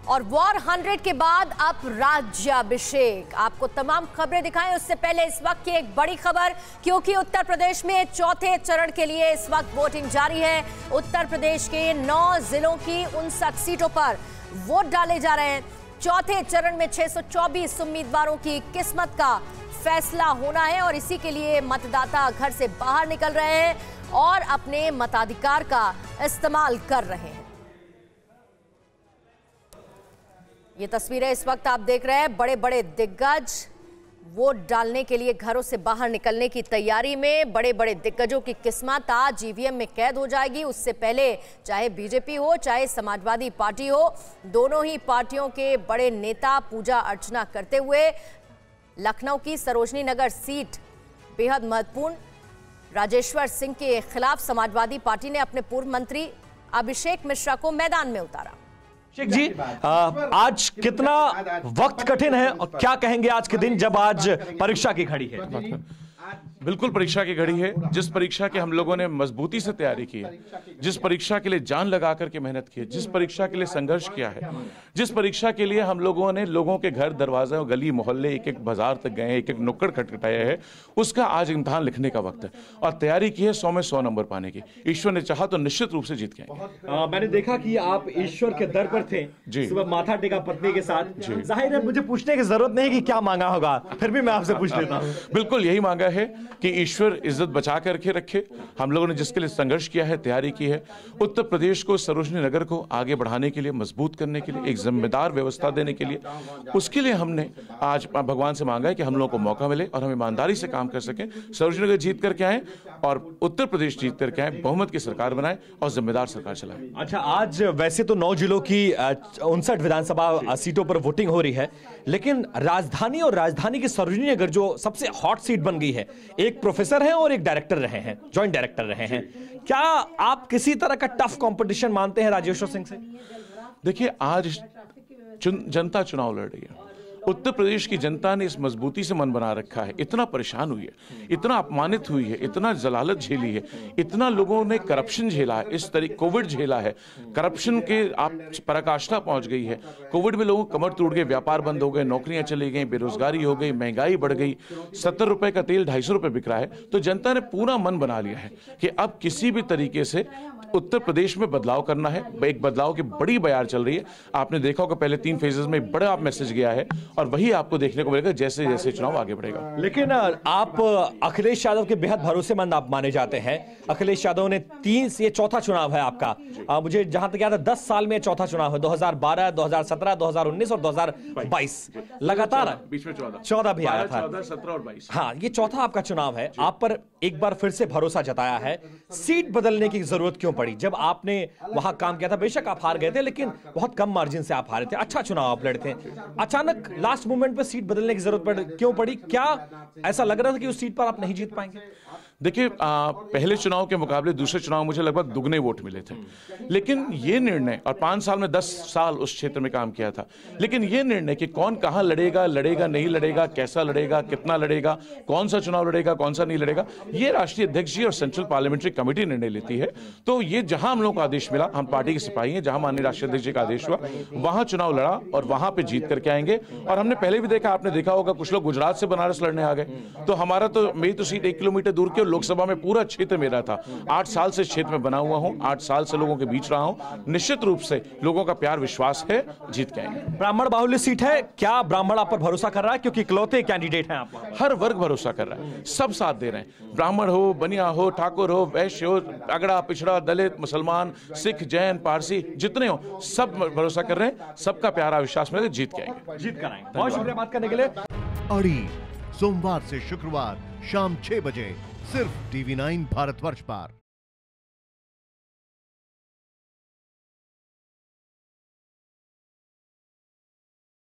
और वॉर 100 के बाद अब राज्याभिषेक। आपको तमाम खबरें दिखाएं उससे पहले इस वक्त की एक बड़ी खबर, क्योंकि उत्तर प्रदेश में चौथे चरण के लिए इस वक्त वोटिंग जारी है। उत्तर प्रदेश के 9 जिलों की 59 सीटों पर वोट डाले जा रहे हैं। चौथे चरण में 624 उम्मीदवारों की किस्मत का फैसला होना है और इसी के लिए मतदाता घर से बाहर निकल रहे हैं और अपने मताधिकार का इस्तेमाल कर रहे हैं। ये तस्वीरें इस वक्त आप देख रहे हैं। बड़े बड़े दिग्गज वोट डालने के लिए घरों से बाहर निकलने की तैयारी में। बड़े बड़े दिग्गजों की किस्मत आज ईवीएम में कैद हो जाएगी। उससे पहले चाहे बीजेपी हो चाहे समाजवादी पार्टी हो, दोनों ही पार्टियों के बड़े नेता पूजा अर्चना करते हुए लखनऊ की सरोजनी नगर सीट बेहद महत्वपूर्ण। राजेश्वर सिंह के खिलाफ समाजवादी पार्टी ने अपने पूर्व मंत्री अभिषेक मिश्रा को मैदान में उतारा। अभिषेक जी, आज कितना वक्त कठिन है और क्या कहेंगे आज के दिन जब आज परीक्षा की घड़ी है? बिल्कुल परीक्षा की घड़ी है। जिस परीक्षा के हम लोगों ने मजबूती से तैयारी की है, जिस परीक्षा के लिए जान लगा करके मेहनत की है, जिस परीक्षा के लिए संघर्ष किया है, जिस परीक्षा के लिए हम लोगों ने लोगों के घर दरवाजे और गली मोहल्ले एक एक बाजार तक गए, एक एक नुक्कड़ खटखटाया है, उसका आज इम्तिहान लिखने का वक्त है और तैयारी की है 100 में 100 नंबर पाने की। ईश्वर ने चाहा तो निश्चित रूप से जीत के आएंगे। मैंने देखा कि आप ईश्वर के दर पर थे जी, सुबह माथा टेका पत्नी के साथ। जाहिर है मुझे पूछने की जरूरत नहीं कि क्या मांगा होगा, फिर भी मैं आपसे पूछ लेता हूं। बिल्कुल यही मांगा है कि ईश्वर इज्जत बचा करके रखे। हम लोगों ने जिसके लिए संघर्ष किया है, तैयारी की है, उत्तर प्रदेश को, सरोजनी नगर को आगे बढ़ाने के लिए, मजबूत करने के लिए, एक जिम्मेदार व्यवस्था देने के लिए, उसके लिए हमने आज भगवान से मांगा है कि हम लोगों को मौका मिले और हम ईमानदारी से काम कर सकें। सरोजनी नगर जीत करके आए और उत्तर प्रदेश जीत करके आए, बहुमत की सरकार बनाए और जिम्मेदार सरकार चलाए। अच्छा, आज वैसे तो 9 जिलों की 59 विधानसभा सीटों पर वोटिंग हो रही है, लेकिन राजधानी और राजधानी की सरोजनी नगर जो सबसे हॉट सीट बन गई है, एक प्रोफेसर हैं और एक डायरेक्टर रहे हैं, जॉइंट डायरेक्टर रहे हैं। क्या आप किसी तरह का टफ कंपटीशन मानते हैं राजेश्वर सिंह से? देखिए, आज जनता चुनाव लड़ रही है। उत्तर प्रदेश की जनता ने इस मजबूती से मन बना रखा है, इतना परेशान हुई है, इतना अपमानित हुई है, इतना जलालत झेली है, इतना लोगों ने करप्शन झेला है, इस तरीके कोविड झेला है, करप्शन के आप पराकाष्ठा पहुंच गई है। कोविड में लोगों कमर टूट गए, व्यापार बंद हो गए, नौकरियां चली गई, बेरोजगारी हो गई, महंगाई बढ़ गई, 70 रुपए का तेल 250 रुपए बिक रहा है। तो जनता ने पूरा मन बना लिया है कि अब किसी भी तरीके से उत्तर प्रदेश में बदलाव करना है। एक बदलाव की बड़ी बयार चल रही है। आपने देखा होगा पहले 3 फेजेस में बड़ा मैसेज गया है और वही आपको देखने को मिलेगा जैसे जैसे चुनाव आगे बढ़ेगा। लेकिन आप अखिलेश यादव के बेहद भरोसेमंद आप माने जाते हैं। अखिलेश यादव ने 3 से चौथा चुनाव है आपका। मुझे जहां तक याद है 10 साल में चौथा चुनाव है, 2012, 2017, 2019 और 2022 लगातार, बीच में 14 भी आया था। 14, 17 और 22। हाँ, ये चौथा आपका चुनाव है। आप पर एक बार फिर से भरोसा जताया है। सीट बदलने की जरूरत क्यों पड़ी? जब आपने वहां काम किया था, बेशक आप हार गए थे, लेकिन बहुत कम मार्जिन से आप हारे थे, अच्छा चुनाव आप लड़े थे। अचानक लास्ट मोमेंट पे सीट बदलने की जरूरत क्यों पड़ी? क्या ऐसा लग रहा था कि उस सीट पर आप नहीं जीत पाएंगे? देखिए, पहले चुनाव के मुकाबले दूसरे चुनाव मुझे लगभग दुगने वोट मिले थे, लेकिन ये निर्णय, और 5 साल में 10 साल उस क्षेत्र में काम किया था, लेकिन ये निर्णय कि कौन कहां लड़ेगा, नहीं लड़ेगा, कैसा लड़ेगा, कितना लड़ेगा, कौन सा चुनाव लड़ेगा, कौन सा नहीं लड़ेगा, ये राष्ट्रीय अध्यक्ष जी और सेंट्रल पार्लियामेंट्री कमेटी निर्णय लेती है। तो ये जहां हम लोग का आदेश मिला, हम पार्टी के सिपाही हैं, जहां माननीय राष्ट्रीय अध्यक्ष जी का आदेश हुआ वहां चुनाव लड़ा और वहां पे जीत करके आएंगे। और हमने पहले भी देखा, आपने देखा होगा कुछ लोग गुजरात से बनारस लड़ने आ गए, तो हमारा तो, मेरी तो सीट 1 किलोमीटर दूर की, लोकसभा में पूरा क्षेत्र मेरा था। 8 साल से क्षेत्र में बना हुआ हूं, 8 साल से लोगों के बीच रहा हूं। निश्चित रूप से लोगों का प्यार विश्वास है, जीत के आएंगे। ब्राह्मण बाहुल्य सीट है, क्या ब्राह्मण आप पर भरोसा कर रहा है? क्योंकि इकलौते कैंडिडेट हैं आप। हर वर्ग भरोसा कर रहा है, सब साथ दे रहे हैं। ब्राह्मण हो, बनिया हो, ठाकुर हो, वैश्य हो, अगड़ा पिछड़ा, दलित, मुसलमान, सिख, जैन, पारसी, जितने हो सब भरोसा कर रहे हैं। सबका प्यारा विश्वास में जीत के आएंगे, जीत कर आएंगे। बहुत शुक्रिया बात करने के लिए। अड़ी सोमवार से शुक्रवार शाम 6 बजे सिर्फ TV9 भारतवर्ष पर।